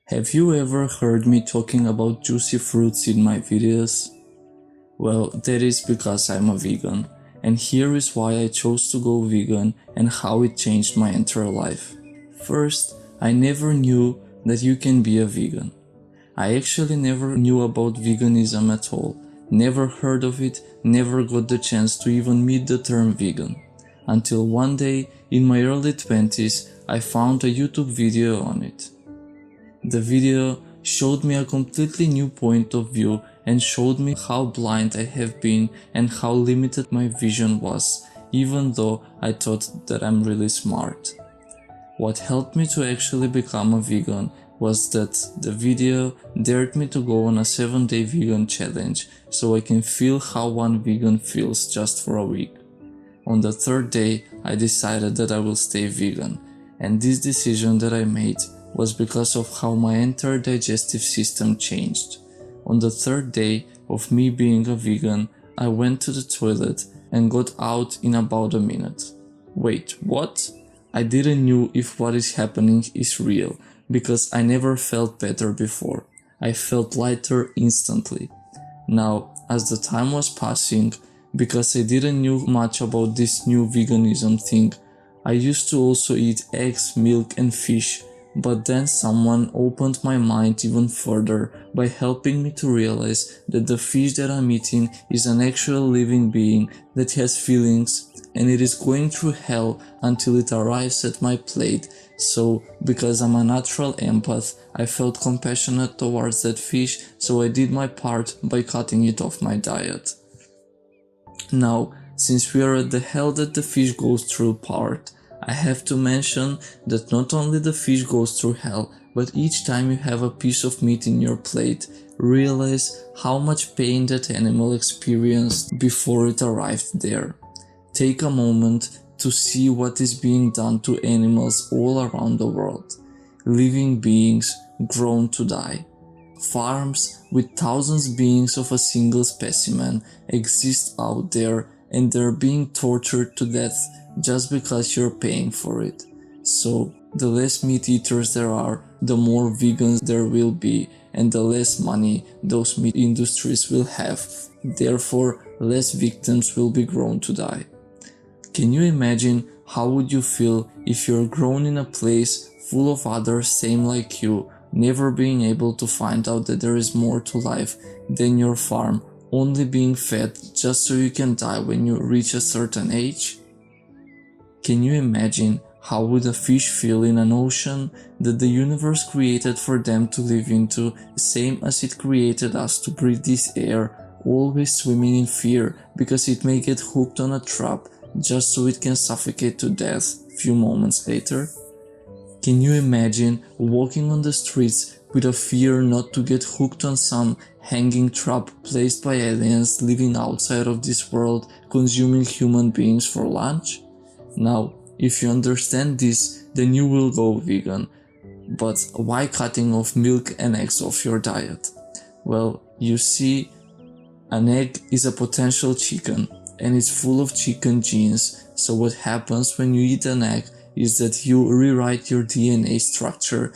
Have you ever heard me talking about juicy fruits in my videos? Well, that is because I'm a vegan, and here is why I chose to go vegan and how it changed my entire life. First, I never knew that you can be a vegan. I actually never knew about veganism at all, never heard of it, never got the chance to even meet the term vegan. Until one day, in my early 20s, I found a YouTube video on it. The video showed me a completely new point of view and showed me how blind I have been and how limited my vision was, even though I thought that I'm really smart. What helped me to actually become a vegan was that the video dared me to go on a 7-day vegan challenge so I can feel how one vegan feels just for a week. On the third day, I decided that I will stay vegan, and this decision that I made was because of how my entire digestive system changed. On the third day of me being a vegan, I went to the toilet and got out in about a minute. Wait, what? I didn't know if what is happening is real, because I never felt better before. I felt lighter instantly. Now, as the time was passing, because I didn't know much about this new veganism thing, I used to also eat eggs, milk and fish, but then someone opened my mind even further by helping me to realize that the fish that I'm eating is an actual living being that has feelings and it is going through hell until it arrives at my plate. So, because I'm a natural empath, I felt compassionate towards that fish, so I did my part by cutting it off my diet. Now, since we are at the hell that the fish goes through part, I have to mention that not only the fish goes through hell, but each time you have a piece of meat in your plate, realize how much pain that animal experienced before it arrived there. Take a moment to see what is being done to animals all around the world. Living beings grown to die. Farms with thousands of beings of a single specimen exist out there and they're being tortured to death just because you're paying for it. So, the less meat eaters there are, the more vegans there will be, and the less money those meat industries will have. Therefore, less victims will be grown to die. Can you imagine how would you feel if you're grown in a place full of others same like you, never being able to find out that there is more to life than your farm, only being fed just so you can die when you reach a certain age? Can you imagine how would a fish feel in an ocean that the universe created for them to live into, same as it created us to breathe this air, always swimming in fear because it may get hooked on a trap just so it can suffocate to death few moments later? Can you imagine walking on the streets with a fear not to get hooked on some hanging trap placed by aliens living outside of this world, consuming human beings for lunch? Now, if you understand this, then you will go vegan. But why cutting off milk and eggs off your diet? Well, you see, an egg is a potential chicken, and it's full of chicken genes. So what happens when you eat an egg is that you rewrite your DNA structure,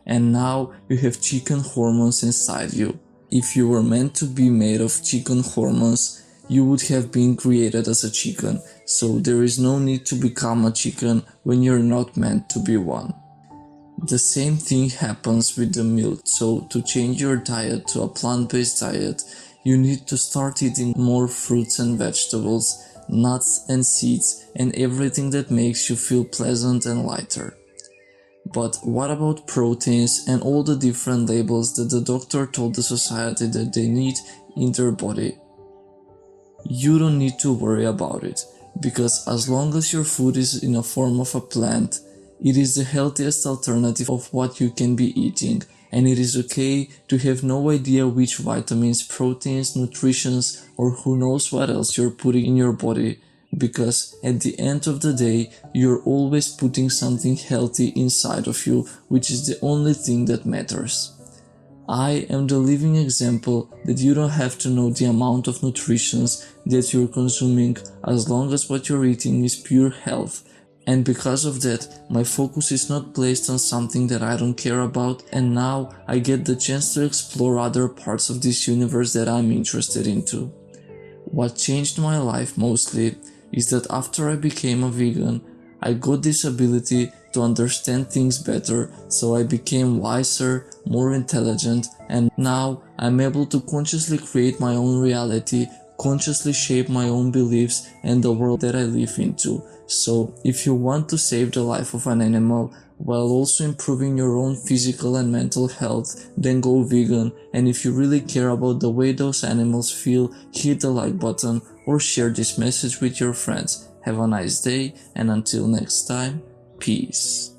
and now you have chicken hormones inside you. If you were meant to be made of chicken hormones, you would have been created as a chicken, so there is no need to become a chicken when you're not meant to be one. The same thing happens with the milk, so to change your diet to a plant-based diet, you need to start eating more fruits and vegetables, nuts and seeds, and everything that makes you feel pleasant and lighter. But what about proteins and all the different labels that the doctor told the society that they need in their body? You don't need to worry about it, because as long as your food is in a form of a plant, it is the healthiest alternative of what you can be eating, and it is okay to have no idea which vitamins, proteins, nutritions, or who knows what else you're putting in your body, because at the end of the day, you're always putting something healthy inside of you, which is the only thing that matters. I am the living example that you don't have to know the amount of nutritions that you're consuming as long as what you're eating is pure health, And because of that, my focus is not placed on something that I don't care about, and now I get the chance to explore other parts of this universe that I'm interested into. What changed my life mostly is that after I became a vegan, I got this ability to understand things better, so I became wiser, more intelligent, and now I'm able to consciously create my own reality, consciously shape my own beliefs and the world that I live into. So if you want to save the life of an animal while also improving your own physical and mental health, then go vegan. And if you really care about the way those animals feel, hit the like button or share this message with your friends. Have a nice day, and until next time, peace.